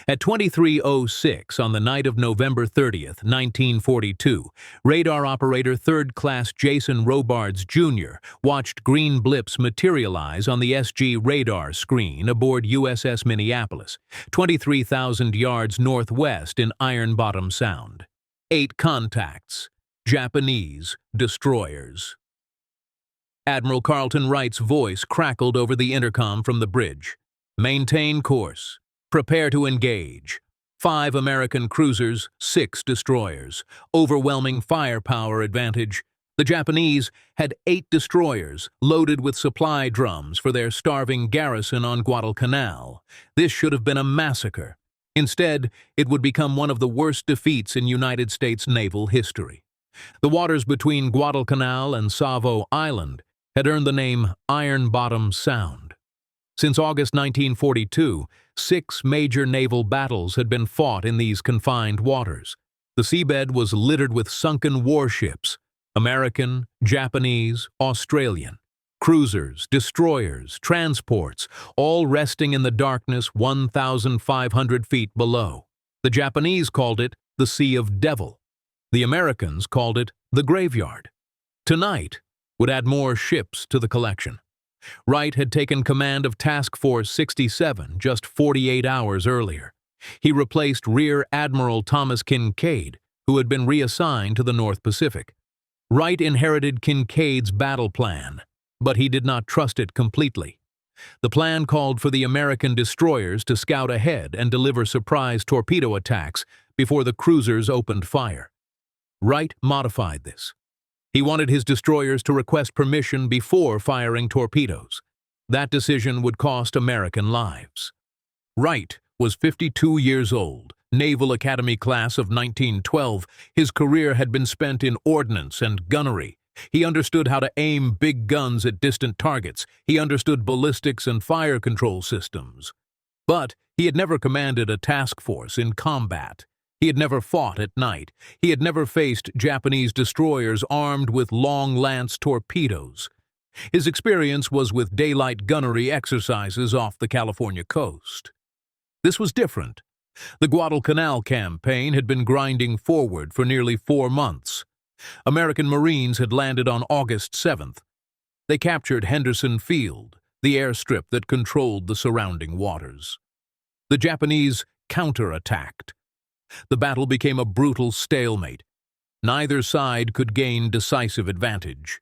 At 23:06 on the night of November 30th, 1942, radar operator 3rd Class Jason Robards, Jr. watched green blips materialize on the SG radar screen aboard USS Minneapolis, 23,000 yards northwest in Ironbottom Sound. 8 contacts. Japanese destroyers. Admiral Carleton Wright's voice crackled over the intercom from the bridge. Maintain course. Prepare to engage. 5 American cruisers, 6 destroyers. Overwhelming firepower advantage. The Japanese had 8 destroyers loaded with supply drums for their starving garrison on Guadalcanal. This should have been a massacre. Instead, it would become one of the worst defeats in United States naval history. The waters between Guadalcanal and Savo Island had earned the name Ironbottom Sound. Since August 1942, 6 major naval battles had been fought in these confined waters. The seabed was littered with sunken warships, American, Japanese, Australian, cruisers, destroyers, transports, all resting in the darkness 1,500 feet below. The Japanese called it the Sea of Devil. The Americans called it the Graveyard. Tonight would add more ships to the collection. Wright had taken command of Task Force 67 just 48 hours earlier. He replaced Rear Admiral Thomas Kinkaid, who had been reassigned to the North Pacific. Wright inherited Kinkaid's battle plan, but he did not trust it completely. The plan called for the American destroyers to scout ahead and deliver surprise torpedo attacks before the cruisers opened fire. Wright modified this. He wanted his destroyers to request permission before firing torpedoes. That decision would cost American lives. Wright was 52 years old, Naval Academy class of 1912. His career had been spent in ordnance and gunnery. He understood how to aim big guns at distant targets. He understood ballistics and fire control systems. But he had never commanded a task force in combat. He had never fought at night. He had never faced Japanese destroyers armed with long lance torpedoes. His experience was with daylight gunnery exercises off the California coast. This was different. The Guadalcanal campaign had been grinding forward for nearly 4 months. American Marines had landed on August 7th. They captured Henderson Field, the airstrip that controlled the surrounding waters. The Japanese counterattacked. The battle became a brutal stalemate. Neither side could gain decisive advantage.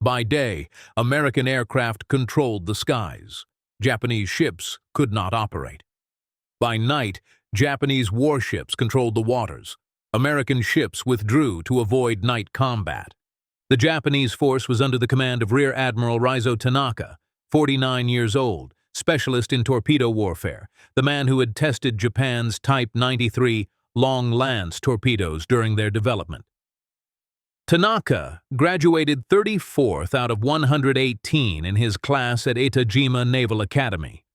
By day, American aircraft controlled the skies. Japanese ships could not operate. By night, Japanese warships controlled the waters. American ships withdrew to avoid night combat. The Japanese force was under the command of Rear Admiral Raizo Tanaka, 49 years old, specialist in torpedo warfare, the man who had tested Japan's Type 93 long lance torpedoes during their development. Tanaka graduated 34th out of 118 in his class at Itajima Naval Academy.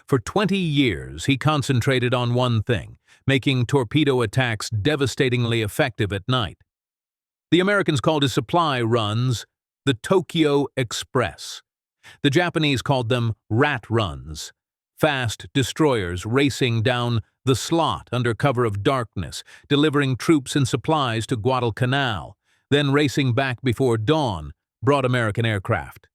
For 20 years, he concentrated on one thing: making torpedo attacks devastatingly effective at night. The Americans called his supply runs the Tokyo Express. The Japanese called them rat runs, fast destroyers racing down the slot under cover of darkness, delivering troops and supplies to Guadalcanal, then racing back before dawn brought American aircraft.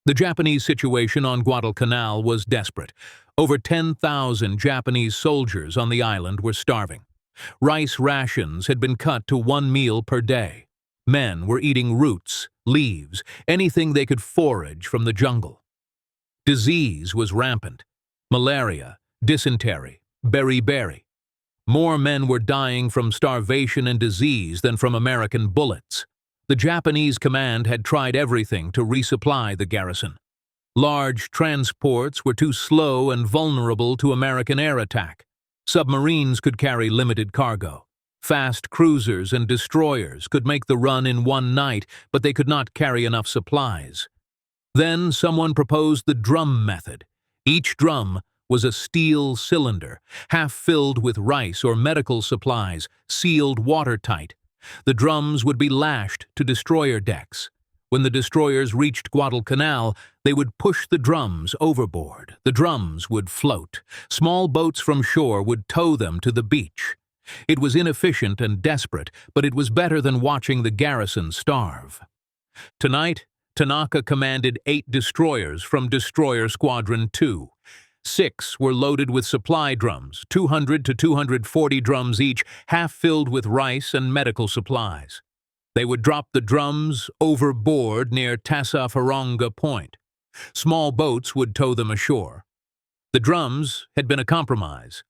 The Japanese situation on Guadalcanal was desperate. Over 10,000 Japanese soldiers on the island were starving. Rice rations had been cut to 1 meal per day. Men were eating roots, leaves, anything they could forage from the jungle. Disease was rampant. Malaria, dysentery, beriberi. More men were dying from starvation and disease than from American bullets. The Japanese command had tried everything to resupply the garrison. Large transports were too slow and vulnerable to American air attack. Submarines could carry limited cargo. Fast cruisers and destroyers could make the run in one night, but they could not carry enough supplies. Then someone proposed the drum method. Each drum was a steel cylinder, half filled with rice or medical supplies, sealed watertight. The drums would be lashed to destroyer decks. When the destroyers reached Guadalcanal, they would push the drums overboard. The drums would float. Small boats from shore would tow them to the beach. It was inefficient and desperate, but it was better than watching the garrison starve. Tonight, Tanaka commanded 8 destroyers from Destroyer Squadron 2. 6 were loaded with supply drums, 200 to 240 drums each, half filled with rice and medical supplies. They would drop the drums overboard near Tassafaronga Point. Small boats would tow them ashore. The drums had been a compromise.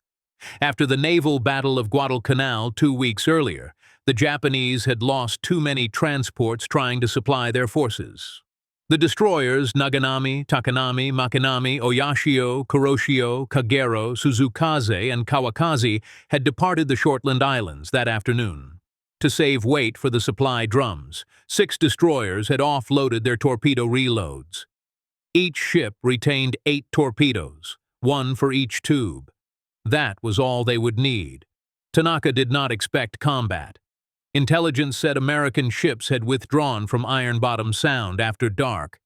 After the naval Battle of Guadalcanal 2 weeks earlier, the Japanese had lost too many transports trying to supply their forces. The destroyers Naganami, Takanami, Makinami, Oyashio, Kuroshio, Kagero, Suzukaze, and Kawakaze had departed the Shortland Islands that afternoon. To save weight for the supply drums, 6 destroyers had offloaded their torpedo reloads. Each ship retained 8 torpedoes, 1 for each tube. That was all they would need. Tanaka did not expect combat. Intelligence said American ships had withdrawn from Ironbottom Sound after dark.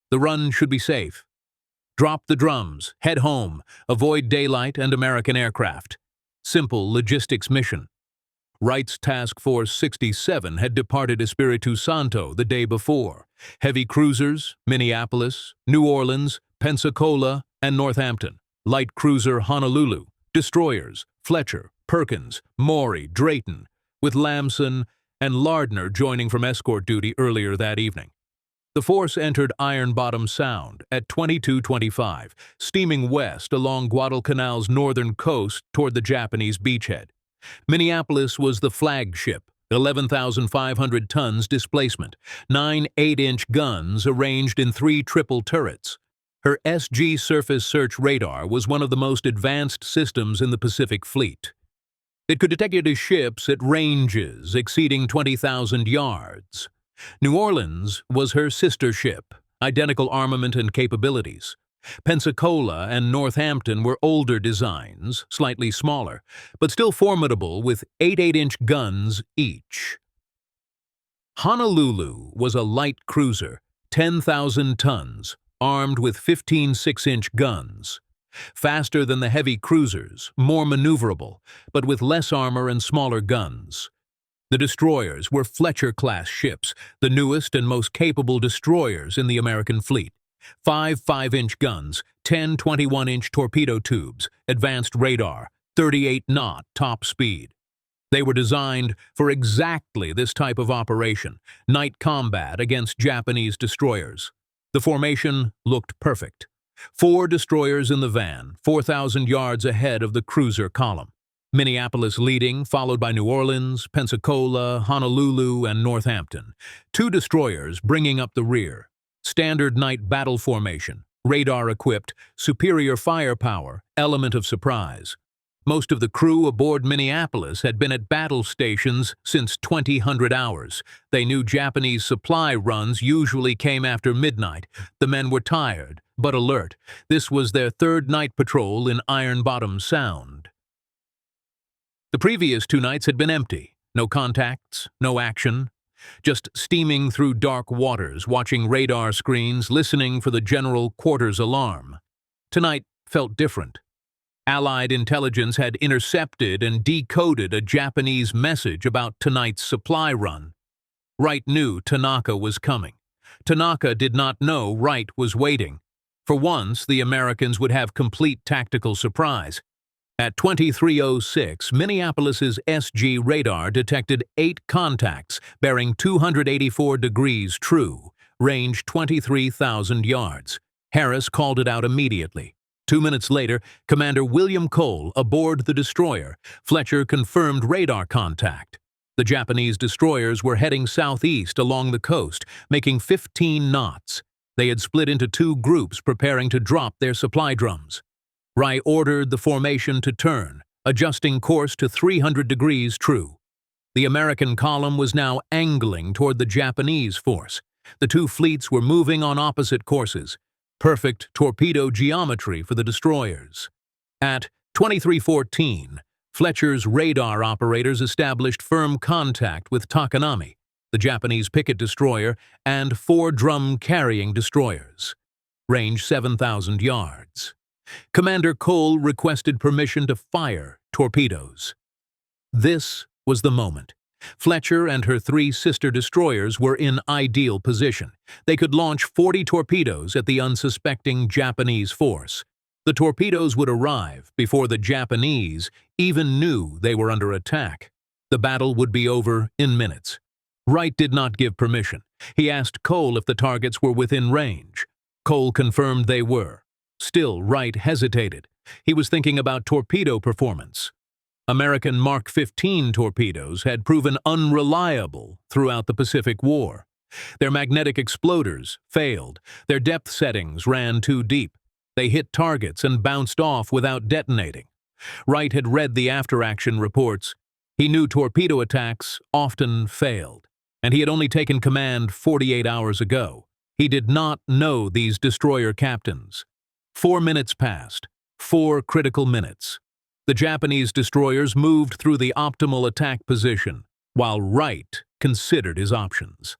The run should be safe. Drop the drums, head home, avoid daylight and American aircraft. Simple logistics mission. Wright's Task Force 67 had departed Espiritu Santo the day before. Heavy cruisers, Minneapolis, New Orleans, Pensacola, and Northampton. Light cruiser Honolulu. Destroyers, Fletcher, Perkins, Maury, Drayton, with Lamson and Lardner joining from escort duty earlier that evening. The force entered Ironbottom Sound at 22:25, steaming west along Guadalcanal's northern coast toward the Japanese beachhead. Minneapolis was the flagship, 11,500 tons displacement, 9 8-inch guns arranged in 3 triple turrets. Her SG surface search radar was one of the most advanced systems in the Pacific Fleet. It could detect British ships at ranges exceeding 20,000 yards. New Orleans was her sister ship, identical armament and capabilities. Pensacola and Northampton were older designs, slightly smaller, but still formidable with 8 8-inch guns each. Honolulu was a light cruiser, 10,000 tons, armed with 15 6-inch guns. Faster than the heavy cruisers, more maneuverable, but with less armor and smaller guns. The destroyers were Fletcher-class ships, the newest and most capable destroyers in the American fleet. 5 5-inch guns, 10 21-inch torpedo tubes, advanced radar, 38-knot top speed. They were designed for exactly this type of operation, night combat against Japanese destroyers. The formation looked perfect. 4 destroyers in the van, 4,000 yards ahead of the cruiser column. Minneapolis leading, followed by New Orleans, Pensacola, Honolulu, and Northampton. 2 destroyers bringing up the rear. Standard night battle formation, radar-equipped, superior firepower, element of surprise. Most of the crew aboard Minneapolis had been at battle stations since 2000 hours. They knew Japanese supply runs usually came after midnight. The men were tired, but alert. This was their 3rd night patrol in Ironbottom Sound. The previous 2 nights had been empty. No contacts, no action. Just steaming through dark waters, watching radar screens, listening for the general quarters alarm. Tonight felt different. Allied intelligence had intercepted and decoded a Japanese message about tonight's supply run. Wright knew Tanaka was coming. Tanaka did not know Wright was waiting. For once, the Americans would have complete tactical surprise. At 23:06, Minneapolis's SG radar detected 8 contacts bearing 284 degrees true, range 23,000 yards. Harris called it out immediately. 2 minutes later, Commander William Cole aboard the destroyer. Fletcher confirmed radar contact. The Japanese destroyers were heading southeast along the coast, making 15 knots. They had split into 2 groups preparing to drop their supply drums. Wright ordered the formation to turn, adjusting course to 300 degrees true. The American column was now angling toward the Japanese force. The 2 fleets were moving on opposite courses. Perfect torpedo geometry for the destroyers. At 23:14, Fletcher's radar operators established firm contact with Takanami. the Japanese picket destroyer, and 4 drum-carrying destroyers. Range 7,000 yards. Commander Cole requested permission to fire torpedoes. This was the moment. Fletcher and her 3 sister destroyers were in ideal position. They could launch 40 torpedoes at the unsuspecting Japanese force. The torpedoes would arrive before the Japanese even knew they were under attack. The battle would be over in minutes. Wright did not give permission. He asked Cole if the targets were within range. Cole confirmed they were. Still, Wright hesitated. He was thinking about torpedo performance. American Mark 15 torpedoes had proven unreliable throughout the Pacific War. Their magnetic exploders failed. Their depth settings ran too deep. They hit targets and bounced off without detonating. Wright had read the after-action reports. He knew torpedo attacks often failed, and he had only taken command 48 hours ago. He did not know these destroyer captains. 4 minutes passed. 4 critical minutes. The Japanese destroyers moved through the optimal attack position, while Wright considered his options.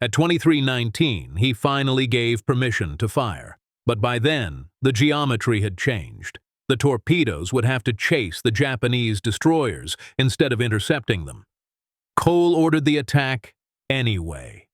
At 23:19, he finally gave permission to fire. But by then, the geometry had changed. The torpedoes would have to chase the Japanese destroyers instead of intercepting them. Cole ordered the attack anyway.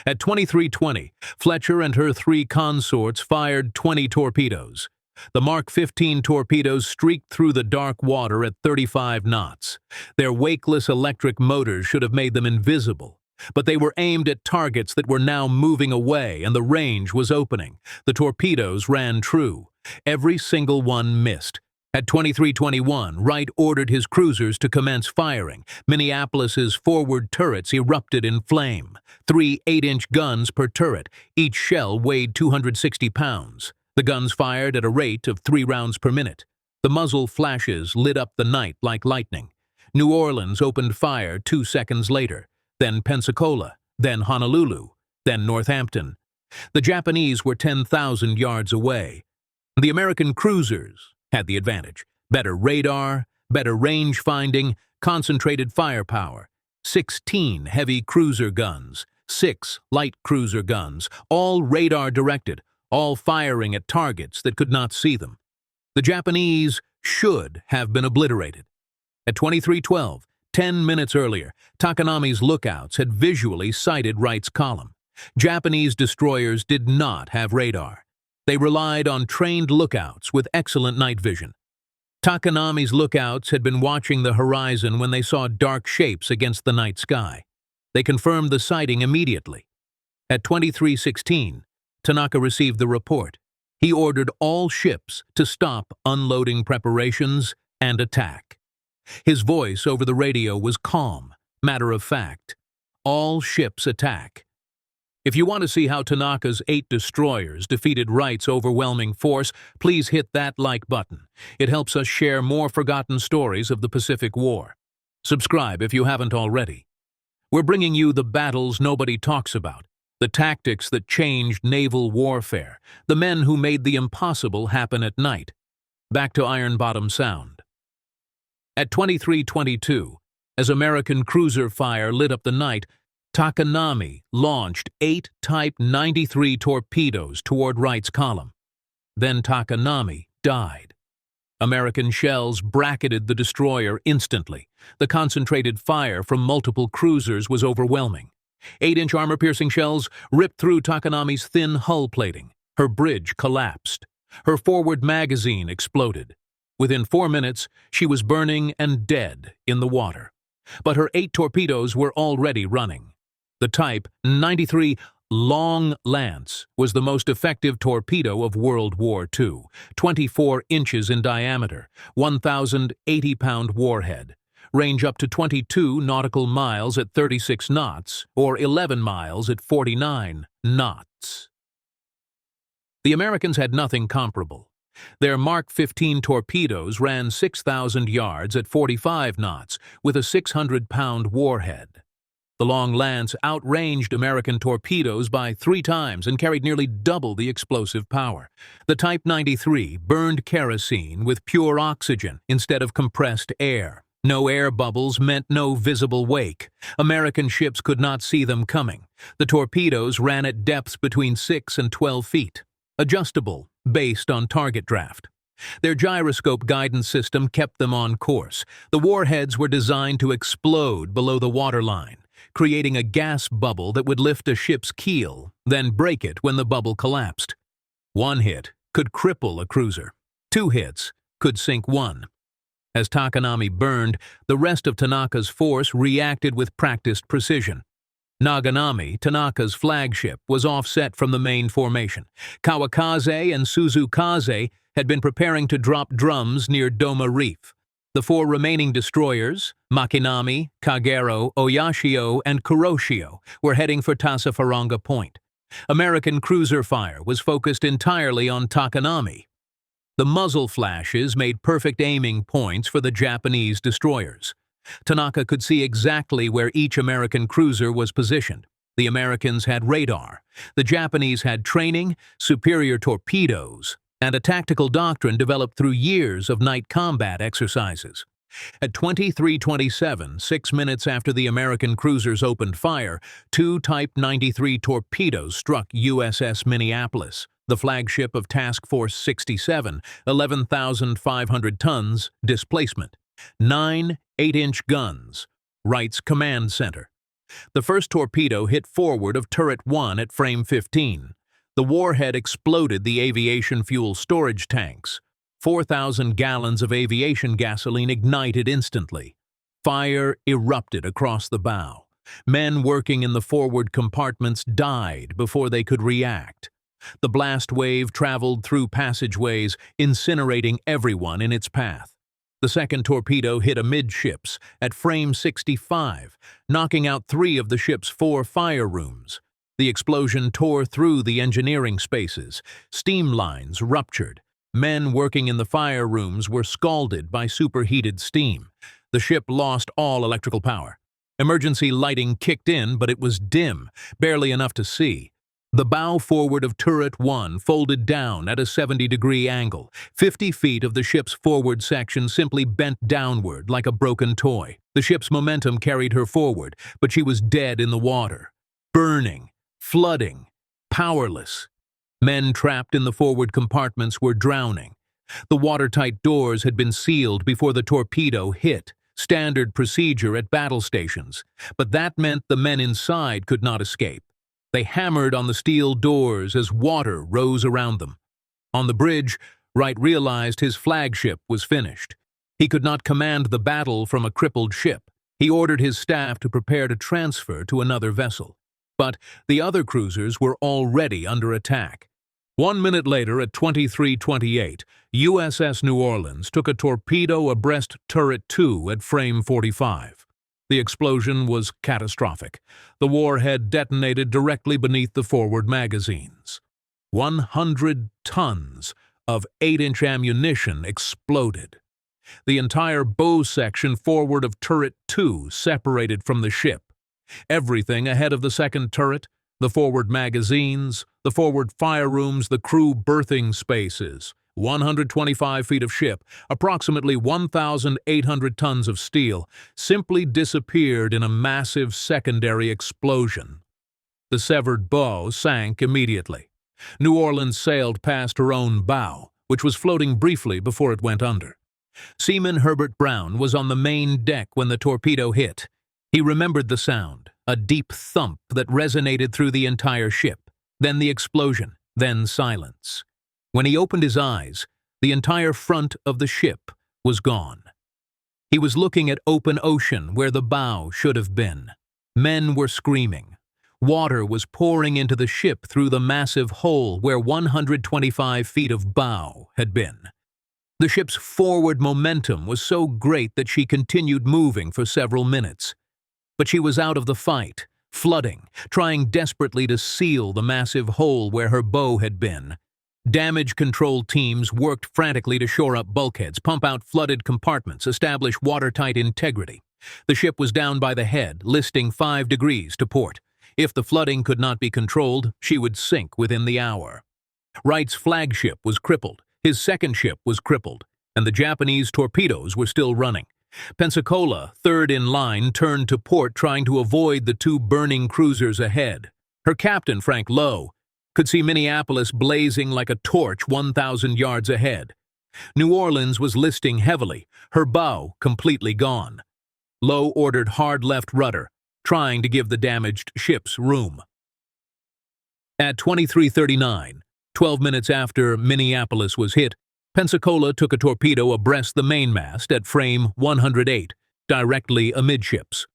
At 23:20, Fletcher and her 3 consorts fired 20 torpedoes. The Mark 15 torpedoes streaked through the dark water at 35 knots. Their wakeless electric motors should have made them invisible, but they were aimed at targets that were now moving away, and the range was opening. The torpedoes ran true. Every single one missed. At 23:21, Wright ordered his cruisers to commence firing. Minneapolis's forward turrets erupted in flame. 3 8-inch guns per turret. Each shell weighed 260 pounds. The guns fired at a rate of 3 rounds per minute. The muzzle flashes lit up the night like lightning. New Orleans opened fire 2 seconds later, then Pensacola, then Honolulu, then Northampton. The Japanese were 10,000 yards away. The American cruisers had the advantage. Better radar, better range finding, concentrated firepower. 16 heavy cruiser guns, 6 light cruiser guns, all radar directed, all firing at targets that could not see them. The Japanese should have been obliterated. At 23:12, 10 minutes earlier, Takanami's lookouts had visually sighted Wright's column. Japanese destroyers did not have radar. They relied on trained lookouts with excellent night vision. Takanami's lookouts had been watching the horizon when they saw dark shapes against the night sky. They confirmed the sighting immediately. At 23:16, Tanaka received the report. He ordered all ships to stop unloading preparations and attack. His voice over the radio was calm, matter-of-fact. All ships attack. If you want to see how Tanaka's 8 destroyers defeated Wright's overwhelming force, please hit that like button. It helps us share more forgotten stories of the Pacific War. Subscribe if you haven't already. We're bringing you the battles nobody talks about, the tactics that changed naval warfare, the men who made the impossible happen at night. Back to Ironbottom Sound. At 23:22, as American cruiser fire lit up the night, Takanami launched 8 Type 93 torpedoes toward Wright's column. Then Takanami died. American shells bracketed the destroyer instantly. The concentrated fire from multiple cruisers was overwhelming. 8-inch armor-piercing shells ripped through Takanami's thin hull plating. Her bridge collapsed. Her forward magazine exploded. Within 4 minutes, she was burning and dead in the water. But her 8 torpedoes were already running. The Type 93 Long Lance was the most effective torpedo of World War II, 24 inches in diameter, 1,080-pound warhead, range up to 22 nautical miles at 36 knots, or 11 miles at 49 knots. The Americans had nothing comparable. Their Mark 15 torpedoes ran 6,000 yards at 45 knots with a 600-pound warhead. The Long Lance outranged American torpedoes by 3 times and carried nearly double the explosive power. The Type 93 burned kerosene with pure oxygen instead of compressed air. No air bubbles meant no visible wake. American ships could not see them coming. The torpedoes ran at depths between 6 and 12 feet, adjustable based on target draft. Their gyroscope guidance system kept them on course. The warheads were designed to explode below the waterline, creating a gas bubble that would lift a ship's keel, then break it when the bubble collapsed. One hit could cripple a cruiser. 2 hits could sink one. As Takanami burned, the rest of Tanaka's force reacted with practiced precision. Naganami, Tanaka's flagship, was offset from the main formation. Kawakaze and Suzukaze had been preparing to drop drums near Doma Reef. The 4 remaining destroyers, Makinami, Kagero, Oyashio, and Kuroshio, were heading for Tassafaronga Point. American cruiser fire was focused entirely on Takanami. The muzzle flashes made perfect aiming points for the Japanese destroyers. Tanaka could see exactly where each American cruiser was positioned. The Americans had radar. The Japanese had training, superior torpedoes, and a tactical doctrine developed through years of night combat exercises. At 23:27, 6 minutes after the American cruisers opened fire, 2 Type 93 torpedoes struck USS Minneapolis, the flagship of Task Force 67, 11,500 tons, displacement. 9 8-inch guns, Wright's command center. The first torpedo hit forward of turret 1 at frame 15. The warhead exploded the aviation fuel storage tanks. 4,000 gallons of aviation gasoline ignited instantly. Fire erupted across the bow. Men working in the forward compartments died before they could react. The blast wave traveled through passageways, incinerating everyone in its path. The second torpedo hit amidships at frame 65, knocking out 3 of the ship's 4 fire rooms. The explosion tore through the engineering spaces. Steam lines ruptured. Men working in the fire rooms were scalded by superheated steam. The ship lost all electrical power. Emergency lighting kicked in, but it was dim, barely enough to see. The bow forward of turret 1 folded down at a 70-degree angle. 50 feet of the ship's forward section simply bent downward like a broken toy. The ship's momentum carried her forward, but she was dead in the water. Burning, flooding, powerless. Men trapped in the forward compartments were drowning. The watertight doors had been sealed before the torpedo hit, standard procedure at battle stations. But that meant the men inside could not escape. They hammered on the steel doors as water rose around them. On the bridge, Wright realized his flagship was finished. He could not command the battle from a crippled ship. He ordered his staff to prepare to transfer to another vessel. But the other cruisers were already under attack. 1 minute later, at 23:28, USS New Orleans took a torpedo abreast turret 2 at frame 45. The explosion was catastrophic. The warhead detonated directly beneath the forward magazines. 100 tons of 8-inch ammunition exploded. The entire bow section forward of turret 2 separated from the ship. Everything ahead of the second turret, the forward magazines, the forward fire rooms, the crew berthing spaces, 125 feet of ship, approximately 1,800 tons of steel, simply disappeared in a massive secondary explosion. The severed bow sank immediately. New Orleans sailed past her own bow, which was floating briefly before it went under. Seaman Herbert Brown was on the main deck when the torpedo hit. He remembered the sound, a deep thump that resonated through the entire ship, then the explosion, then silence. When he opened his eyes, the entire front of the ship was gone. He was looking at open ocean where the bow should have been. Men were screaming. Water was pouring into the ship through the massive hole where 125 feet of bow had been. The ship's forward momentum was so great that she continued moving for several minutes. But she was out of the fight, flooding, trying desperately to seal the massive hole where her bow had been. Damage control teams worked frantically to shore up bulkheads, pump out flooded compartments, establish watertight integrity. The ship was down by the head, listing 5 degrees to port. If the flooding could not be controlled, she would sink within the hour. Wright's flagship was crippled, his second ship was crippled, and the Japanese torpedoes were still running. Pensacola, third in line, turned to port trying to avoid the two burning cruisers ahead. Her captain, Frank Lowe, could see Minneapolis blazing like a torch 1,000 yards ahead. New Orleans was listing heavily, her bow completely gone. Lowe ordered hard left rudder, trying to give the damaged ships room. At 23:39, 12 minutes after Minneapolis was hit, Pensacola took a torpedo abreast the mainmast at frame 108, directly amidships.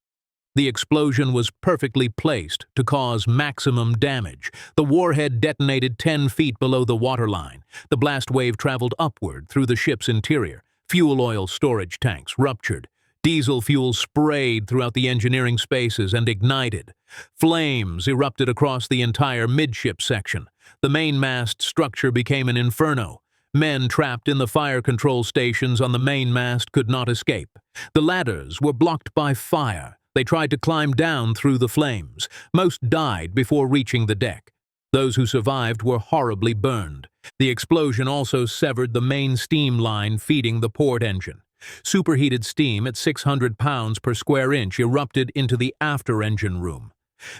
The explosion was perfectly placed to cause maximum damage. The warhead detonated 10 feet below the waterline. The blast wave traveled upward through the ship's interior. Fuel oil storage tanks ruptured. Diesel fuel sprayed throughout the engineering spaces and ignited. Flames erupted across the entire midship section. The mainmast structure became an inferno. Men trapped in the fire control stations on the mainmast could not escape. The ladders were blocked by fire. They tried to climb down through the flames. Most died before reaching the deck. Those who survived were horribly burned. The explosion also severed the main steam line feeding the port engine. Superheated steam at 600 pounds per square inch erupted into the after-engine room.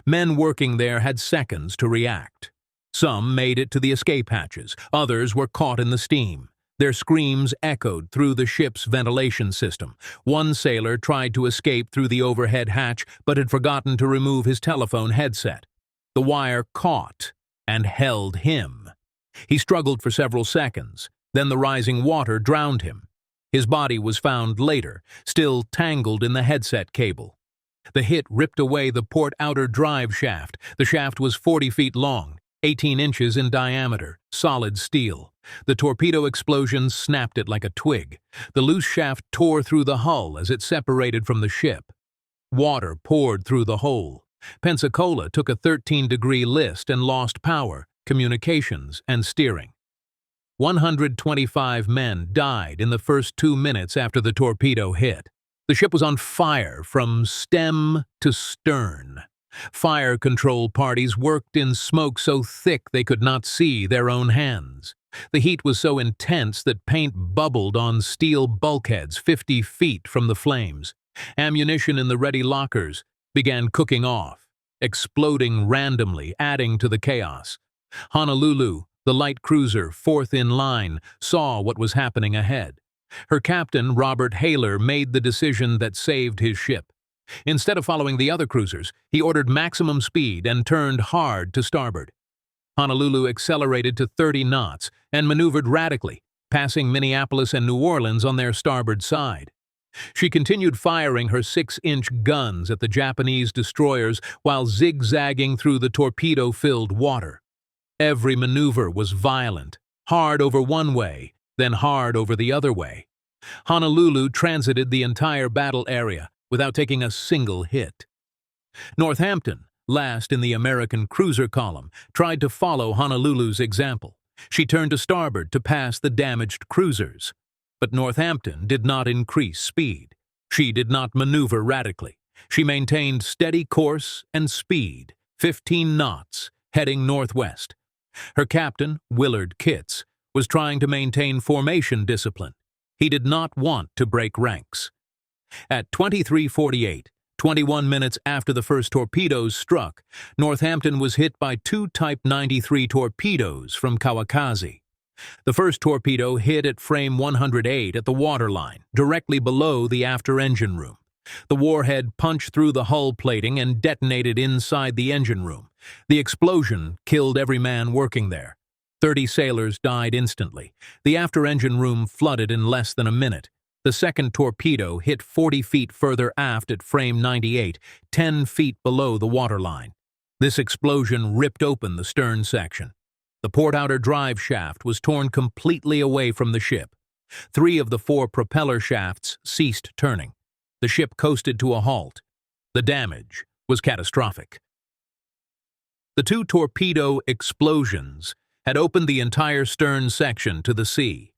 Men working there had seconds to react. Some made it to the escape hatches. Others were caught in the steam. Their screams echoed through the ship's ventilation system. One sailor tried to escape through the overhead hatch, but had forgotten to remove his telephone headset. The wire caught and held him. He struggled for several seconds. Then the rising water drowned him. His body was found later, still tangled in the headset cable. The hit ripped away the port outer drive shaft. The shaft was 40 feet long, 18 inches in diameter, solid steel. The torpedo explosion snapped it like a twig. The loose shaft tore through the hull as it separated from the ship. Water poured through the hole. Pensacola took a 13-degree list and lost power, communications, and steering. 125 men died in the first 2 minutes after the torpedo hit. The ship was on fire from stem to stern. Fire control parties worked in smoke so thick they could not see their own hands. The heat was so intense that paint bubbled on steel bulkheads 50 feet from the flames. Ammunition in the ready lockers began cooking off, exploding randomly, adding to the chaos. Honolulu, the light cruiser, fourth in line, saw what was happening ahead. Her captain, Robert Haler, made the decision that saved his ship. Instead of following the other cruisers, he ordered maximum speed and turned hard to starboard. Honolulu accelerated to 30 knots and maneuvered radically, passing Minneapolis and New Orleans on their starboard side. She continued firing her 6-inch guns at the Japanese destroyers while zigzagging through the torpedo-filled water. Every maneuver was violent, hard over one way, then hard over the other way. Honolulu transited the entire battle area without taking a single hit. Northampton, last in the American cruiser column, tried to follow Honolulu's example. She turned to starboard to pass the damaged cruisers. But Northampton did not increase speed. She did not maneuver radically. She maintained steady course and speed, 15 knots, heading northwest. Her captain, Willard Kitts, was trying to maintain formation discipline. He did not want to break ranks. At 23:48, 21 minutes after the first torpedoes struck, Northampton was hit by 2 Type 93 torpedoes from Kawakaze. The first torpedo hit at frame 108 at the waterline, directly below the after-engine room. The warhead punched through the hull plating and detonated inside the engine room. The explosion killed every man working there. 30 sailors died instantly. The after-engine room flooded in less than a minute. The second torpedo hit 40 feet further aft at frame 98, 10 feet below the waterline. This explosion ripped open the stern section. The port outer drive shaft was torn completely away from the ship. 3 of the 4 propeller shafts ceased turning. The ship coasted to a halt. The damage was catastrophic. The 2 torpedo explosions had opened the entire stern section to the sea.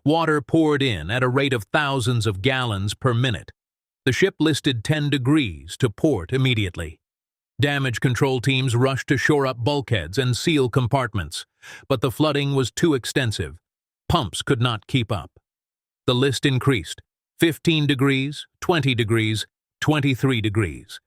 Water poured in at a rate of thousands of gallons per minute. The ship listed 10 degrees to port immediately. Damage control teams rushed to shore up bulkheads and seal compartments, but the flooding was too extensive. Pumps could not keep up. The list increased. 15 degrees, 20 degrees, 23 degrees.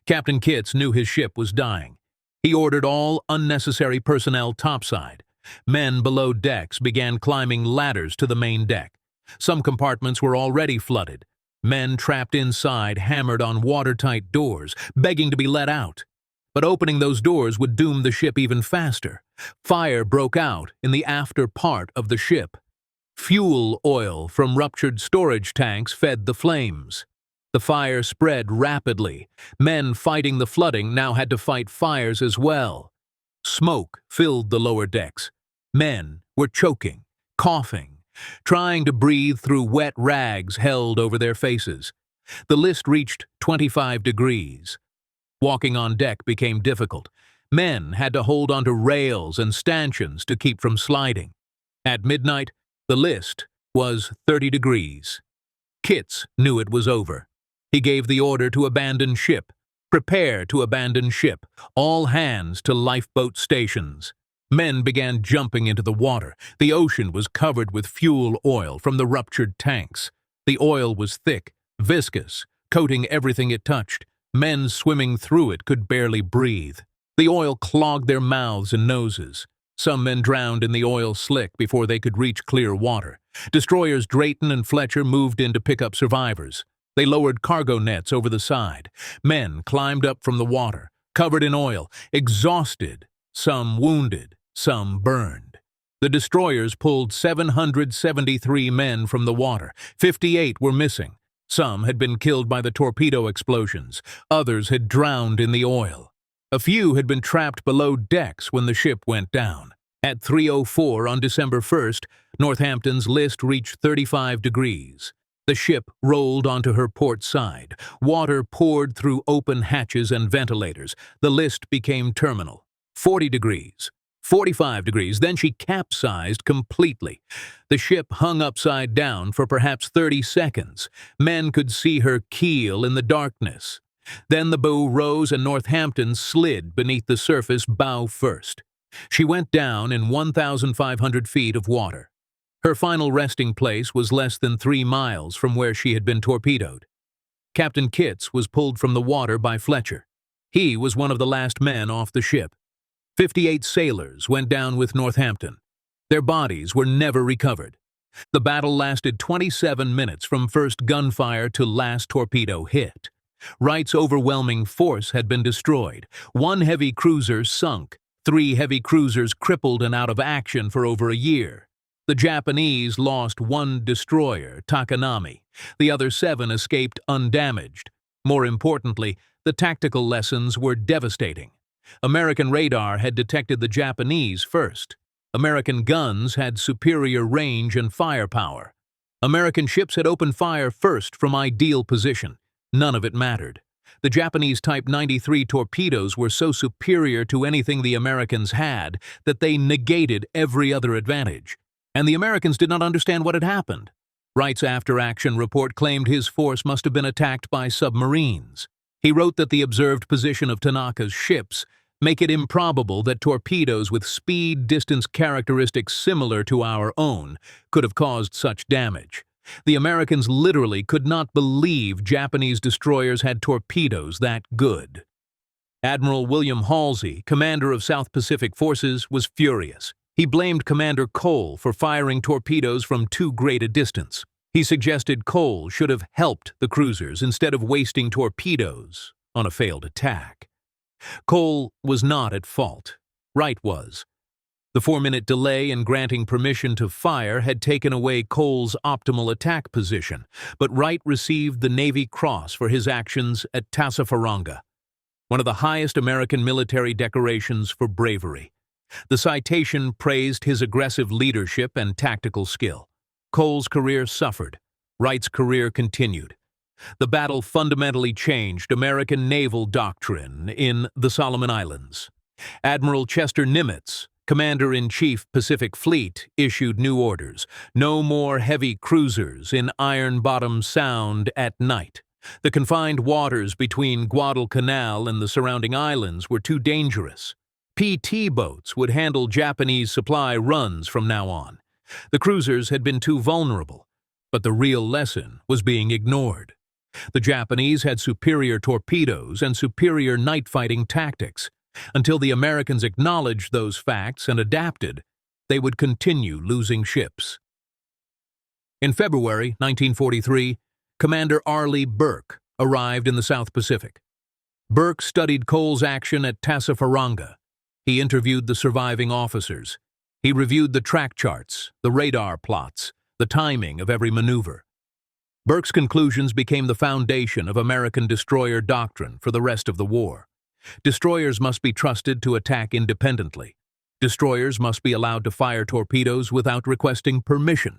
Captain Kitts knew his ship was dying. He ordered all unnecessary personnel topside. Men below decks began climbing ladders to the main deck. Some compartments were already flooded. Men trapped inside hammered on watertight doors, begging to be let out. But opening those doors would doom the ship even faster. Fire broke out in the after part of the ship. Fuel oil from ruptured storage tanks fed the flames. The fire spread rapidly. Men fighting the flooding now had to fight fires as well. Smoke filled the lower decks. Men were choking, coughing, trying to breathe through wet rags held over their faces. The list reached 25 degrees. Walking on deck became difficult. Men had to hold onto rails and stanchions to keep from sliding. At midnight, the list was 30 degrees. Kitts knew it was over. He gave the order to abandon ship. Prepare to abandon ship. All hands to lifeboat stations. Men began jumping into the water. The ocean was covered with fuel oil from the ruptured tanks. The oil was thick, viscous, coating everything it touched. Men swimming through it could barely breathe. The oil clogged their mouths and noses. Some men drowned in the oil slick before they could reach clear water. Destroyers Drayton and Fletcher moved in to pick up survivors. They lowered cargo nets over the side. Men climbed up from the water, covered in oil, exhausted, some wounded, some burned. The destroyers pulled 773 men from the water. 58 were missing. Some had been killed by the torpedo explosions. Others had drowned in the oil. A few had been trapped below decks when the ship went down. At 3:04 on December 1st, Northampton's list reached 35 degrees. The ship rolled onto her port side. Water poured through open hatches and ventilators. The list became terminal. 40 degrees. 45 degrees. Then she capsized completely. The ship hung upside down for perhaps 30 seconds. Men could see her keel in the darkness. Then the bow rose and Northampton slid beneath the surface bow first. She went down in 1,500 feet of water. Her final resting place was less than 3 miles from where she had been torpedoed. Captain Kitts was pulled from the water by Fletcher. He was one of the last men off the ship. 58 sailors went down with Northampton. Their bodies were never recovered. The battle lasted 27 minutes from first gunfire to last torpedo hit. Wright's overwhelming force had been destroyed. 1 heavy cruiser sunk, 3 heavy cruisers crippled and out of action for over a year. The Japanese lost 1 destroyer, Takanami. The other 7 escaped undamaged. More importantly, the tactical lessons were devastating. American radar had detected the Japanese first. American guns had superior range and firepower. American ships had opened fire first from ideal position. None of it mattered. The Japanese Type 93 torpedoes were so superior to anything the Americans had that they negated every other advantage. And the Americans did not understand what had happened. Wright's after-action report claimed his force must have been attacked by submarines. He wrote that the observed position of Tanaka's ships make it improbable that torpedoes with speed-distance characteristics similar to our own could have caused such damage. The Americans literally could not believe Japanese destroyers had torpedoes that good. Admiral William Halsey, commander of South Pacific forces, was furious. He blamed Commander Cole for firing torpedoes from too great a distance. He suggested Cole should have helped the cruisers instead of wasting torpedoes on a failed attack. Cole was not at fault. Wright was. The 4-minute delay in granting permission to fire had taken away Cole's optimal attack position, but Wright received the Navy Cross for his actions at Tassafaronga, one of the highest American military decorations for bravery. The citation praised his aggressive leadership and tactical skill. Cole's career suffered. Wright's career continued. The battle fundamentally changed American naval doctrine in the Solomon Islands. Admiral Chester Nimitz, Commander-in-Chief Pacific Fleet, issued new orders. No more heavy cruisers in Ironbottom Sound at night. The confined waters between Guadalcanal and the surrounding islands were too dangerous. PT boats would handle Japanese supply runs from now on. The cruisers had been too vulnerable. But the real lesson was being ignored. The Japanese had superior torpedoes and superior night-fighting tactics. Until the Americans acknowledged those facts and adapted, they would continue losing ships. In February 1943, Commander Arleigh Burke arrived in the South Pacific. Burke studied Cole's action at Tassafaronga. He interviewed the surviving officers. He reviewed the track charts, the radar plots, the timing of every maneuver. Burke's conclusions became the foundation of American destroyer doctrine for the rest of the war. Destroyers must be trusted to attack independently. Destroyers must be allowed to fire torpedoes without requesting permission.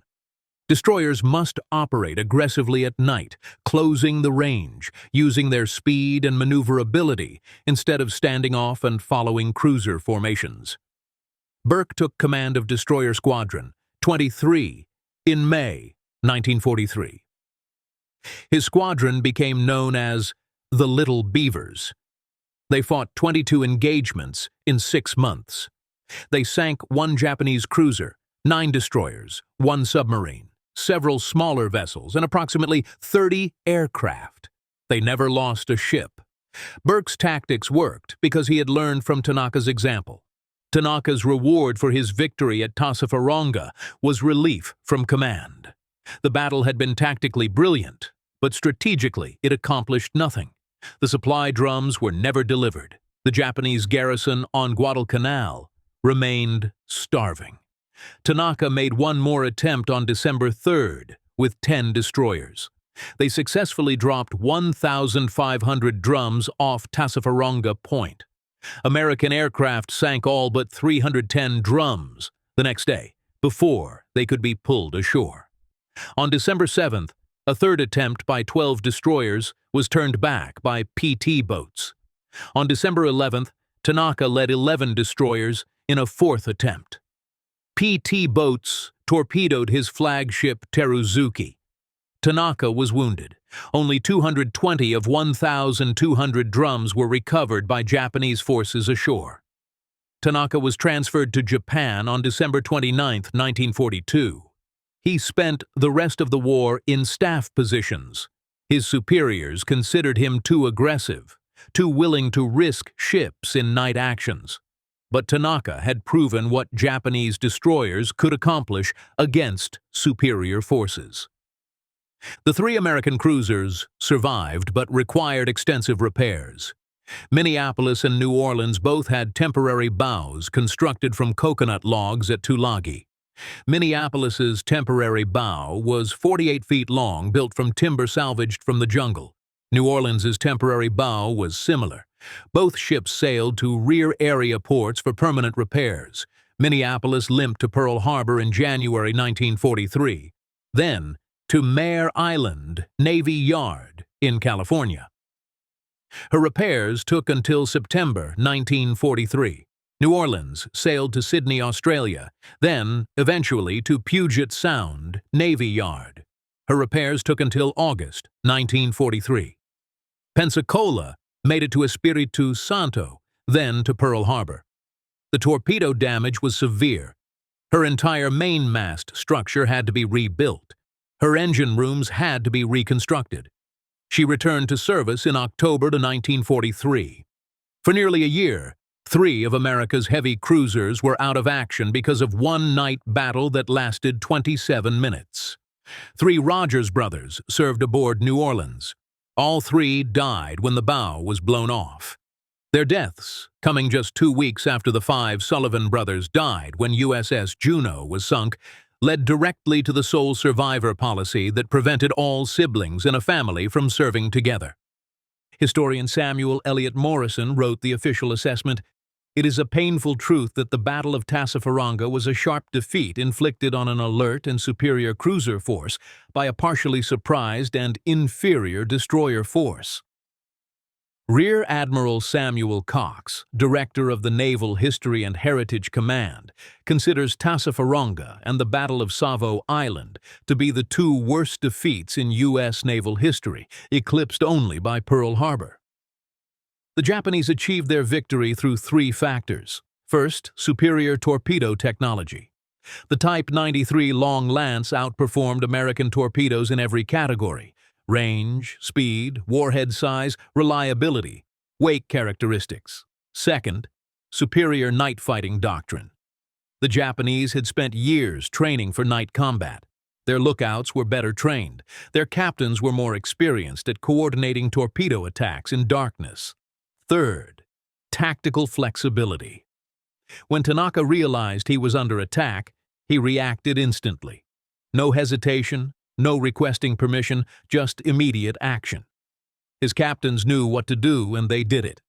Destroyers must operate aggressively at night, closing the range, using their speed and maneuverability instead of standing off and following cruiser formations. Burke took command of Destroyer Squadron 23 in May 1943. His squadron became known as the Little Beavers. They fought 22 engagements in 6 months. They sank 1 Japanese cruiser, 9 destroyers, 1 submarine, several smaller vessels, and approximately 30 aircraft. They never lost a ship. Burke's tactics worked because he had learned from Tanaka's example. Tanaka's reward for his victory at Tassafaronga was relief from command. The battle had been tactically brilliant, but strategically it accomplished nothing. The supply drums were never delivered. The Japanese garrison on Guadalcanal remained starving. Tanaka made one more attempt on December 3rd with 10 destroyers. They successfully dropped 1,500 drums off Tassafaronga Point. American aircraft sank all but 310 drums the next day before they could be pulled ashore. On December 7th, a third attempt by 12 destroyers was turned back by PT boats. On December 11th, Tanaka led 11 destroyers in a fourth attempt. PT boats torpedoed his flagship Teruzuki. Tanaka was wounded. Only 220 of 1,200 drums were recovered by Japanese forces ashore. Tanaka was transferred to Japan on December 29, 1942. He spent the rest of the war in staff positions. His superiors considered him too aggressive, too willing to risk ships in night actions. But Tanaka had proven what Japanese destroyers could accomplish against superior forces. The 3 American cruisers survived but required extensive repairs. Minneapolis and New Orleans both had temporary bows constructed from coconut logs at Tulagi. Minneapolis's temporary bow was 48 feet long, built from timber salvaged from the jungle. New Orleans's temporary bow was similar. Both ships sailed to rear area ports for permanent repairs. Minneapolis limped to Pearl Harbor in January 1943, then to Mare Island Navy Yard in California. Her repairs took until September 1943. New Orleans sailed to Sydney, Australia, then, eventually, to Puget Sound Navy Yard. Her repairs took until August 1943. Pensacola made it to Espiritu Santo, then to Pearl Harbor. The torpedo damage was severe. Her entire mainmast structure had to be rebuilt. Her engine rooms had to be reconstructed. She returned to service in October to 1943. For nearly a year, 3 of America's heavy cruisers were out of action because of one night battle that lasted 27 minutes. 3 Rogers brothers served aboard New Orleans. All 3 died when the bow was blown off. Their deaths, coming just 2 weeks after the 5 Sullivan brothers died when USS Juneau was sunk, led directly to the sole survivor policy that prevented all siblings in a family from serving together. Historian Samuel Eliot Morison wrote the official assessment, "It is a painful truth that the Battle of Tassafaronga was a sharp defeat inflicted on an alert and superior cruiser force by a partially surprised and inferior destroyer force." Rear Admiral Samuel Cox, director of the Naval History and Heritage Command, considers Tassafaronga and the Battle of Savo Island to be the 2 worst defeats in U.S. naval history, eclipsed only by Pearl Harbor. The Japanese achieved their victory through 3 factors. First, superior torpedo technology. The Type 93 Long Lance outperformed American torpedoes in every category: range, speed, warhead size, reliability, wake characteristics. Second, superior night fighting doctrine. The Japanese had spent years training for night combat. Their lookouts were better trained. Their captains were more experienced at coordinating torpedo attacks in darkness. Third, tactical flexibility. When Tanaka realized he was under attack, he reacted instantly. No hesitation, no requesting permission, just immediate action. His captains knew what to do, and they did it.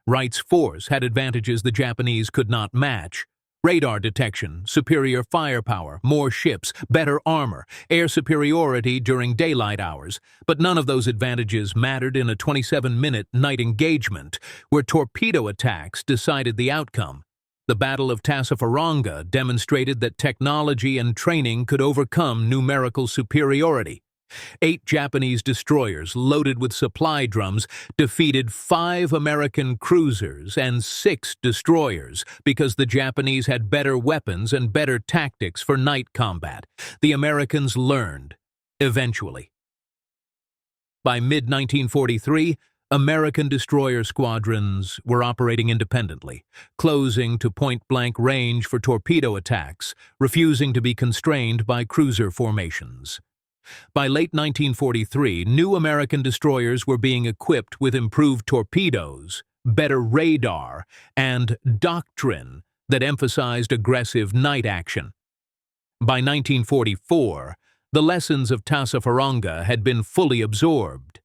Wright's force had advantages the Japanese could not match: radar detection, superior firepower, more ships, better armor, air superiority during daylight hours. But none of those advantages mattered in a 27-minute night engagement where torpedo attacks decided the outcome. The Battle of Tassafaronga demonstrated that technology and training could overcome numerical superiority. 8 Japanese destroyers loaded with supply drums defeated 5 American cruisers and 6 destroyers because the Japanese had better weapons and better tactics for night combat. The Americans learned, eventually. By mid-1943, American destroyer squadrons were operating independently, closing to point-blank range for torpedo attacks, refusing to be constrained by cruiser formations. By late 1943, new American destroyers were being equipped with improved torpedoes, better radar, and doctrine that emphasized aggressive night action. By 1944, the lessons of Tassafaronga had been fully absorbed.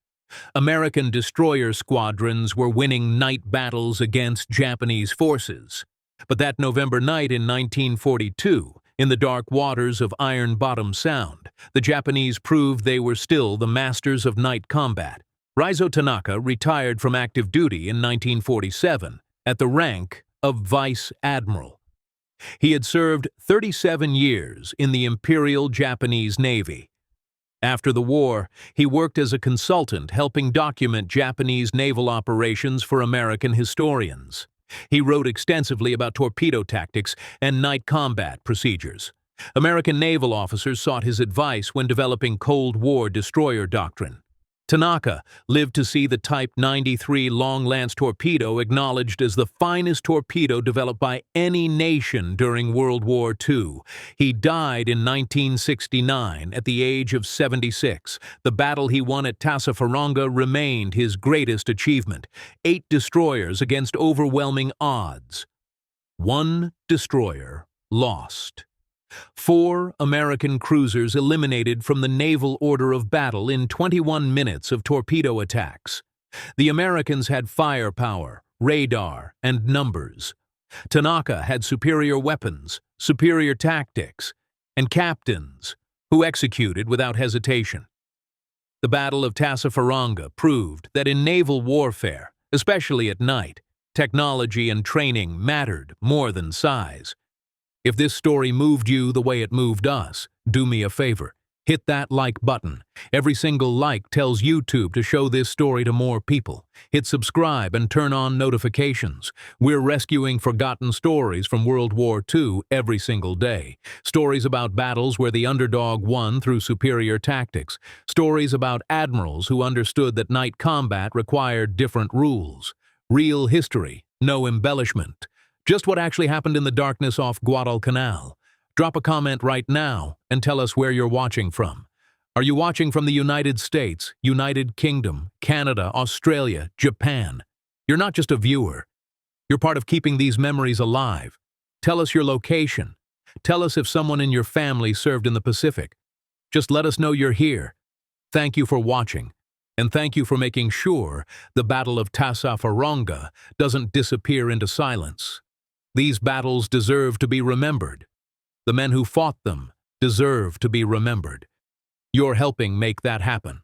American destroyer squadrons were winning night battles against Japanese forces. But that November night in 1942, in the dark waters of Ironbottom Sound, the Japanese proved they were still the masters of night combat. Raizo Tanaka retired from active duty in 1947 at the rank of Vice Admiral. He had served 37 years in the Imperial Japanese Navy. After the war, he worked as a consultant helping document Japanese naval operations for American historians. He wrote extensively about torpedo tactics and night combat procedures. American naval officers sought his advice when developing Cold War destroyer doctrine. Tanaka lived to see the Type 93 Long Lance torpedo acknowledged as the finest torpedo developed by any nation during World War II. He died in 1969 at the age of 76. The battle he won at Tassafaronga remained his greatest achievement: 8 destroyers against overwhelming odds. 1 destroyer lost. 4 American cruisers eliminated from the naval order of battle in 21 minutes of torpedo attacks. The Americans had firepower, radar, and numbers. Tanaka had superior weapons, superior tactics, and captains who executed without hesitation. The Battle of Tassafaronga proved that in naval warfare, especially at night, technology and training mattered more than size. If this story moved you the way it moved us, do me a favor. Hit that like button. Every single like tells YouTube to show this story to more people. Hit subscribe and turn on notifications. We're rescuing forgotten stories from World War II every single day. Stories about battles where the underdog won through superior tactics. Stories about admirals who understood that night combat required different rules. Real history, no embellishment. Just what actually happened in the darkness off Guadalcanal. Drop a comment right now and tell us where you're watching from. Are you watching from the United States, United Kingdom, Canada, Australia, Japan? You're not just a viewer. You're part of keeping these memories alive. Tell us your location. Tell us if someone in your family served in the Pacific. Just let us know you're here. Thank you for watching. And thank you for making sure the Battle of Tassafaronga doesn't disappear into silence. These battles deserve to be remembered. The men who fought them deserve to be remembered. You're helping make that happen.